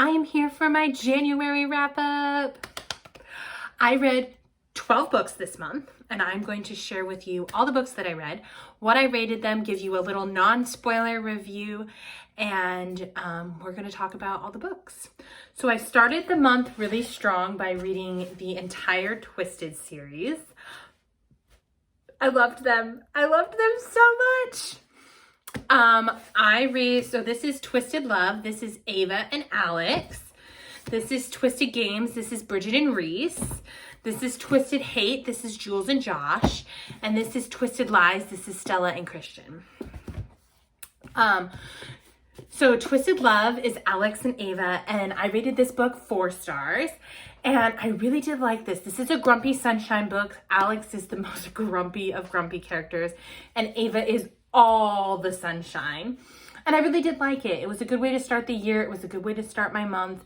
I am here for my January wrap up. I read 12 books this month, and I'm going to share with you all the books that I read, what I rated them, give you a little non-spoiler review, and we're going to talk about all the books. So I started the month really strong by reading the entire Twisted series. I loved them. I loved them so much. So this is Twisted Love. This is Ava and Alex. This is Twisted Games. This is Bridget and Reese. This is Twisted Hate. This is Jules and Josh. And this is Twisted Lies. This is Stella and Christian. So Twisted Love is Alex and Ava, and I rated this book 4 stars. And I really did like this. This is a grumpy sunshine book. Alex is the most grumpy of grumpy characters, and Ava is all the sunshine. And I really did like it. It was a good way to start the year. It was a good way to start my month.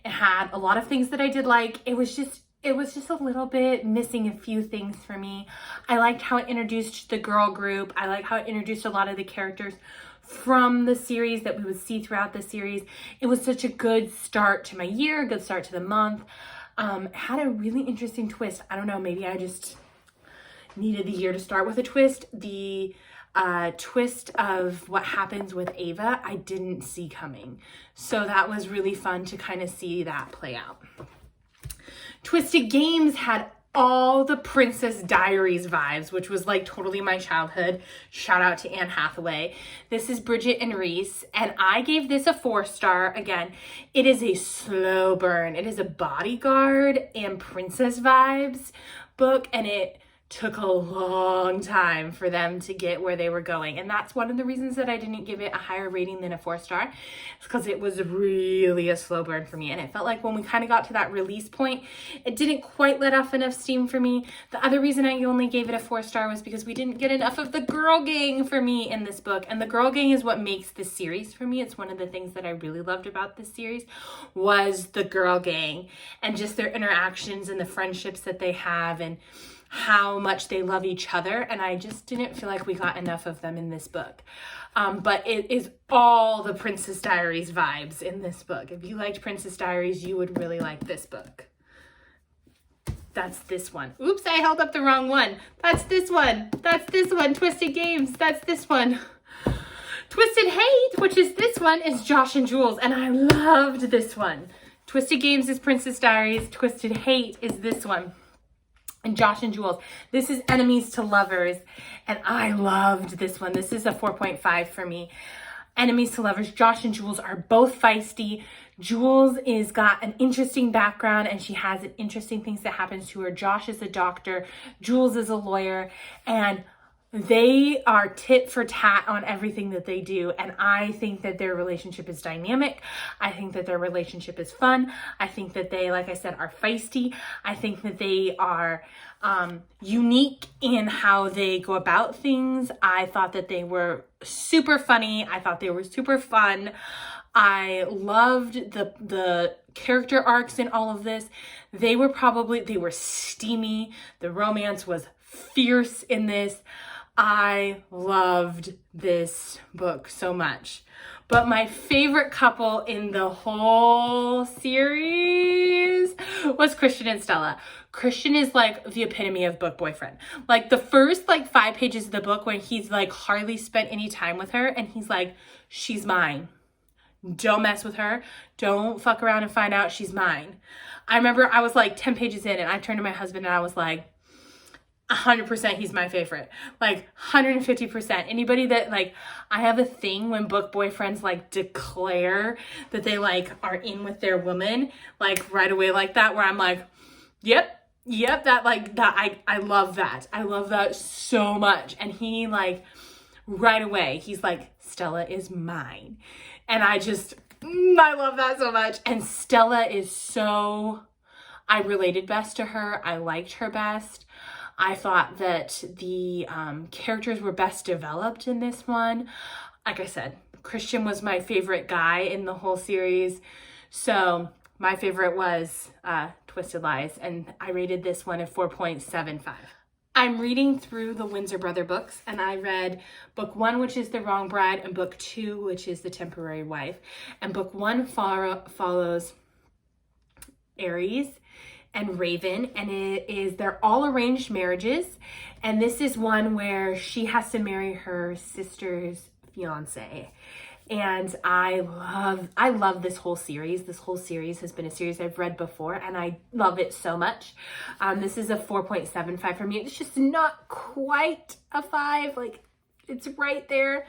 It had a lot of things that I did like. It was just a little bit missing a few things for me. I liked how it introduced the girl group. I like how it introduced a lot of the characters from the series that we would see throughout the series. It was such a good start to my year, a good start to the month. It had a really interesting twist. I don't know, maybe I just needed the year to start with a twist. The twist of what happens with Ava, I didn't see coming. So that was really fun to kind of see that play out. Twisted Games had all the Princess Diaries vibes, which was like totally my childhood. Shout out to Anne Hathaway. This is Bridget and Reese, and I gave this a 4 star. Again, it is a slow burn. It is a bodyguard and princess vibes book, and it took a long time for them to get where they were going. And that's one of the reasons that I didn't give it a higher rating than a 4 star. It's because it was really a slow burn for me. And it felt like when we kind of got to that release point, it didn't quite let off enough steam for me. The other reason I only gave it a 4 star was because we didn't get enough of the girl gang for me in this book. And the girl gang is what makes this series for me. It's one of the things that I really loved about this series was the girl gang and just their interactions and the friendships that they have and how much they love each other, and I just didn't feel like we got enough of them in this book. But it is all the Princess Diaries vibes in this book. If you liked Princess Diaries, you would really like this book. That's this one. Oops, I held up the wrong one. That's this one. That's this one. Twisted Games. That's this one. Twisted Hate, which is this one, is Josh and Jules, and I loved this one. Twisted Games is Princess Diaries. Twisted Hate is this one. And Josh and Jules. This is Enemies to Lovers, and I loved this one. This is a 4.5 for me. Enemies to Lovers. Josh and Jules are both feisty. Jules is got an interesting background, and she has interesting things that happens to her. Josh is a doctor. Jules is a lawyer, and they are tit for tat on everything that they do. And I think that their relationship is dynamic. I think that their relationship is fun. I think that they, like I said, are feisty. I think that they are unique in how they go about things. I thought that they were super funny. I thought they were super fun. I loved the character arcs in all of this. They were steamy. The romance was fierce in this. I loved this book so much. But my favorite couple in the whole series was Christian and Stella. Christian is like the epitome of book boyfriend. Like the first 5 pages of the book when he's like hardly spent any time with her and he's like, she's mine. Don't mess with her. Don't fuck around and find out she's mine. I remember I was like 10 pages in and I turned to my husband and I was like, 100% he's my favorite. 150%. Anybody that I have a thing when book boyfriends declare that they are in with their woman right away like that, where I'm like, yep, that I love that. I love that so much. And he right away, he's like, Stella is mine. And I love that so much. And Stella is I related best to her. I liked her best. I thought that the characters were best developed in this one. Like I said, Christian was my favorite guy in the whole series. So my favorite was Twisted Lies, and I rated this one a 4.75. I'm reading through the Windsor Brother books, and I read book 1, which is The Wrong Bride, and book 2, which is The Temporary Wife. And book 1 follows Aries and Raven, and they're all arranged marriages. And this is one where she has to marry her sister's fiance. And I love this whole series. This whole series has been a series I've read before, and I love it so much. This is a 4.75 for me. It's just not quite a 5. Like, it's right there.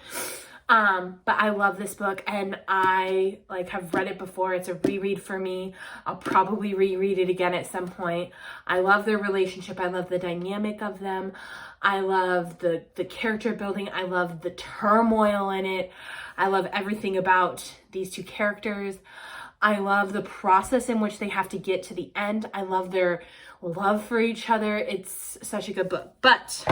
But I love this book, and I have read it before. It's a reread for me. I'll probably reread it again at some point. I love their relationship. I love the dynamic of them. I love the character building. I love the turmoil in it. I love everything about these two characters. I love the process in which they have to get to the end. I love their love for each other. It's such a good book. But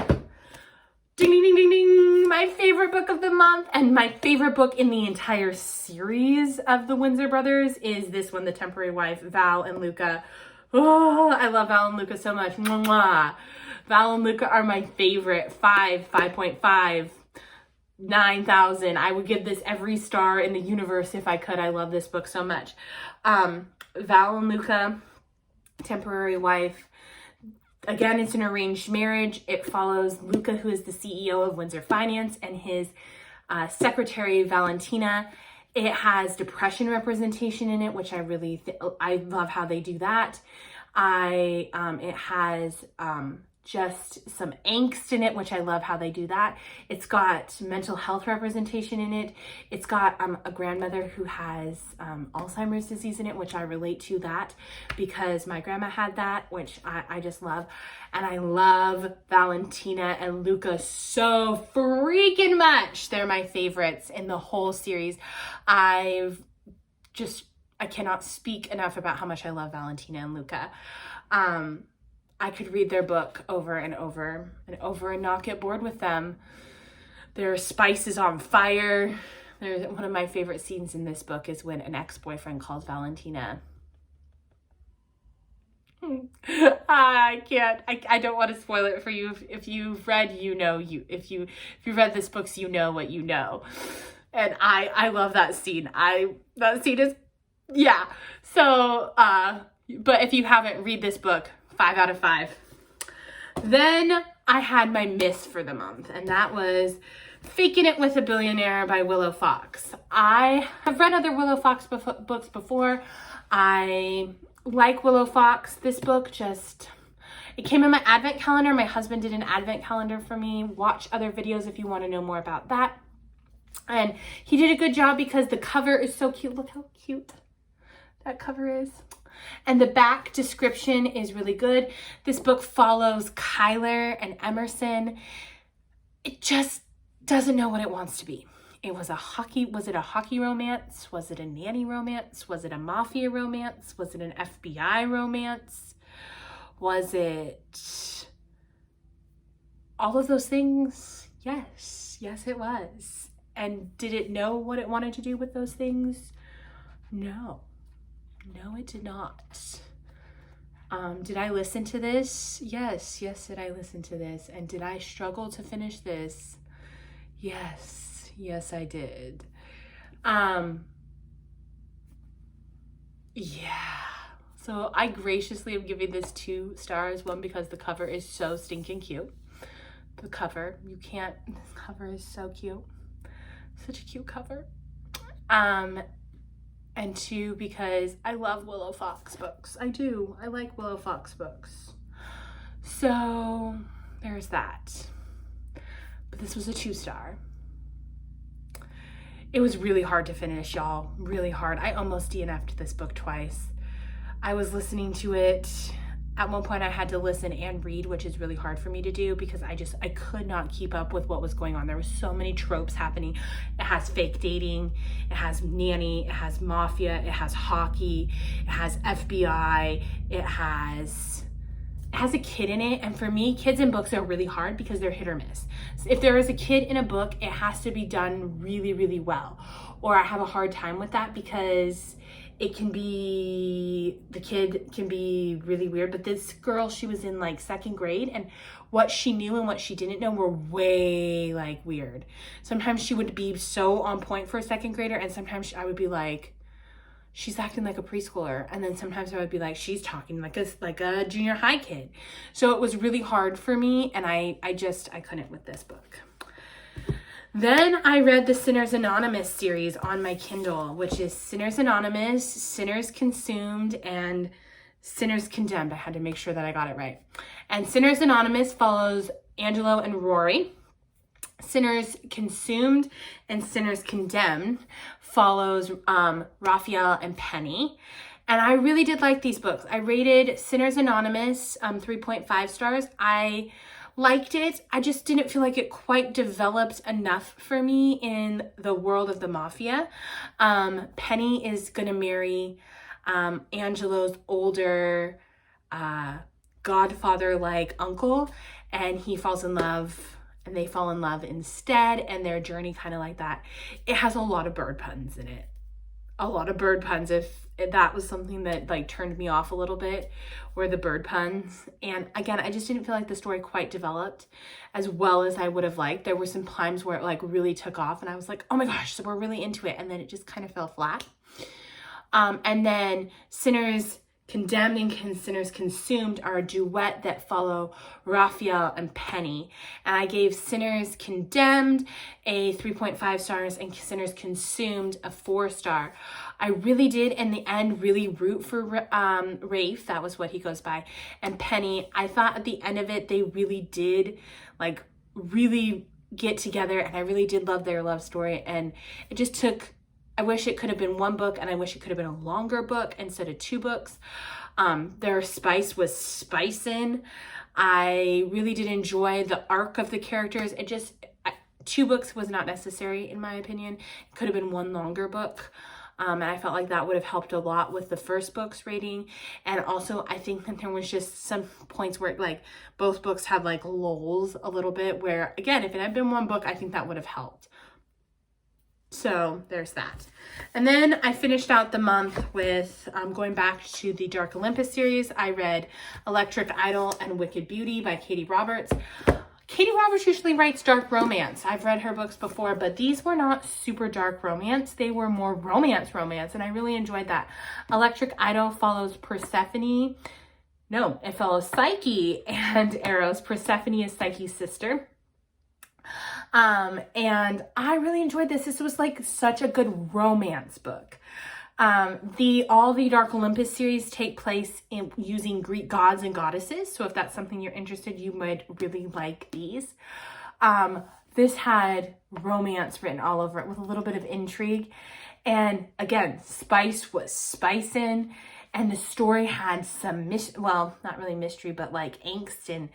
ding, ding, ding, ding, ding, my favorite book of the month and my favorite book in the entire series of the Windsor Brothers is this one, The Temporary Wife, Val and Luca. Oh, I love Val and Luca so much. Mwah. Val and Luca are my favorite. 5.5, 9,000. I would give this every star in the universe if I could. I love this book so much. Val and Luca, Temporary Wife. Again, it's an arranged marriage. It follows Luca, who is the CEO of Windsor Finance, and his secretary, Valentina. It has depression representation in it, which I really, I love how they do that. It has just some angst in it, which I love how they do that. It's got mental health representation in it. It's got a grandmother who has Alzheimer's disease in it, which I relate to that because my grandma had that, which I just love. And I love Valentina and Luca so freaking much. They're my favorites in the whole series. I cannot speak enough about how much I love Valentina and Luca. I could read their book over and over and over and not get bored with them. Their spice is on fire. One of my favorite scenes in this book is when an ex-boyfriend calls Valentina. I can't. I don't want to spoil it for you. If you've read, you know. If you've read this book, you know what you know. And I love that scene. That scene is, yeah. So, but if you haven't, read this book. 5 out of 5. Then I had my miss for the month, and that was Faking It with a Billionaire by Willow Fox. I have read other Willow Fox books before. I like Willow Fox. This book it came in my advent calendar. My husband did an advent calendar for me. Watch other videos if you want to know more about that. And he did a good job because the cover is so cute. Look how cute that cover is. And the back description is really good. This book follows Kyler and Emerson. It just doesn't know what it wants to be. Was it a hockey romance? Was it a nanny romance? Was it a mafia romance? Was it an FBI romance? Was it all of those things? Yes, it was. And did it know what it wanted to do with those things? No, it did not. Did I listen to this? Yes, did I listen to this? And did I struggle to finish this? Yes, I did. Yeah. So I graciously am giving this 2 stars. 1, because the cover is so stinking cute. The cover is so cute. Such a cute cover. And 2, because I love Willow Fox books. I do. I like Willow Fox books. So there's that. But this was a 2-star. It was really hard to finish, y'all. Really hard. I almost DNF'd this book twice. I was listening to it. At one point I had to listen and read, which is really hard for me to do because I could not keep up with what was going on. There were so many tropes happening. It has fake dating, it has nanny, it has mafia, it has hockey, it has FBI, it has a kid in it. And for me, kids in books are really hard because they're hit or miss. So if there is a kid in a book, it has to be done really, really well. Or I have a hard time with that because the kid can be really weird. But this girl, she was in like 2nd grade, and what she knew and what she didn't know were way like weird. Sometimes she would be so on point for a second grader, and sometimes I would be like, she's acting like a preschooler. And then sometimes I would be like, she's talking like a junior high kid. So it was really hard for me, and I couldn't with this book. Then I read the Sinners Anonymous series on my Kindle, which is Sinners Anonymous, Sinners Consumed, and Sinners Condemned. I had to make sure that I got it right. And Sinners Anonymous follows Angelo and Rory. Sinners Consumed and Sinners Condemned follows Raphael and Penny. And I really did like these books. I rated Sinners Anonymous 3.5 stars. I liked it. I just didn't feel like it quite developed enough for me in the world of the mafia. Penny is going to marry Angelo's older godfather-like uncle, and he falls in love, and they fall in love instead, and their journey kind of like that. It has a lot of bird puns in it. A lot of bird puns. If that was something that like turned me off a little bit, were the bird puns. And again, I just didn't feel like the story quite developed as well as I would have liked. There were some times where it like really took off, and I was like, oh my gosh, so we're really into it. And then it just kind of fell flat. And then Sinners Condemned and Sinners Consumed are a duet that follow Raphael and Penny. And I gave Sinners Condemned a 3.5 stars and Sinners Consumed a 4 star. I really did, in the end, really root for Rafe. That was what he goes by. And Penny, I thought at the end of it, they really did, like, really get together. And I really did love their love story. And it just took... I wish it could have been one book, and I wish it could have been a longer book instead of 2 books. Their spice was spicing. I really did enjoy the arc of the characters. 2 books was not necessary, in my opinion. It could have been one longer book. And I felt like that would have helped a lot with the first book's rating. And also, I think that there was just some points where like both books had like lulls a little bit, where again, if it had been one book, I think that would have helped. So there's that. And then I finished out the month with going back to the Dark Olympus series. I read Electric Idol and Wicked Beauty by Katie Roberts. Katie Roberts usually writes dark romance. I've read her books before, but these were not super dark romance. They were more romance, and I really enjoyed that. Electric Idol follows Persephone. No, it follows Psyche and Eros. Persephone is Psyche's sister. And I really enjoyed this. This was like such a good romance book. All the Dark Olympus series take place in using Greek gods and goddesses. So if that's something you're interested, you might really like these. This had romance written all over it with a little bit of intrigue. And again, spice was spicing, and the story had some, not really mystery, but like angst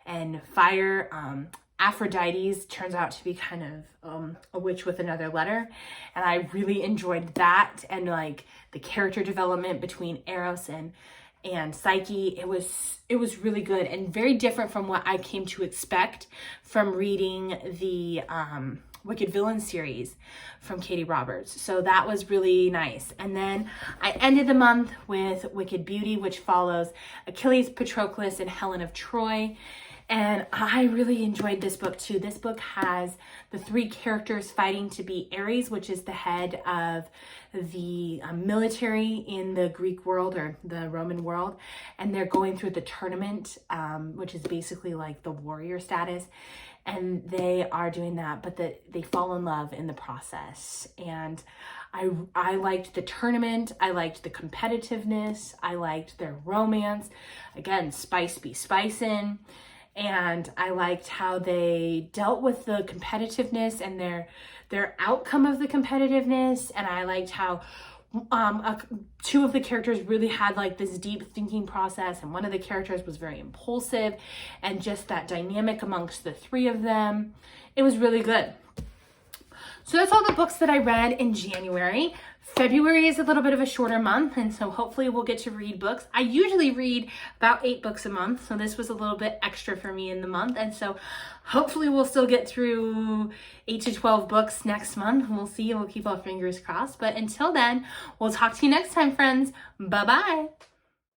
and fire. Aphrodite's turns out to be kind of a witch with another letter, and I really enjoyed that, and like the character development between Eros and Psyche. It was really good and very different from what I came to expect from reading the Wicked Villain series from Katie Roberts. So that was really nice. And then I ended the month with Wicked Beauty, which follows Achilles, Patroclus, and Helen of Troy. And I really enjoyed this book too. This book has the 3 characters fighting to be Ares, which is the head of the military in the Greek world or the Roman world. And they're going through the tournament, which is basically like the warrior status. And they are doing that, but they fall in love in the process. And I liked the tournament. I liked the competitiveness. I liked their romance. Again, spice be spicing. And I liked how they dealt with the competitiveness and their outcome of the competitiveness. And I liked how 2 of the characters really had like this deep thinking process, and one of the characters was very impulsive, and just that dynamic amongst the 3 of them. It was really good. So that's all the books that I read in January. February is a little bit of a shorter month, and so hopefully we'll get to read books. I usually read about 8 books a month, so this was a little bit extra for me in the month, and so hopefully we'll still get through 8 to 12 books next month. We'll see. We'll keep our fingers crossed. But until then, we'll talk to you next time, friends. Bye-bye.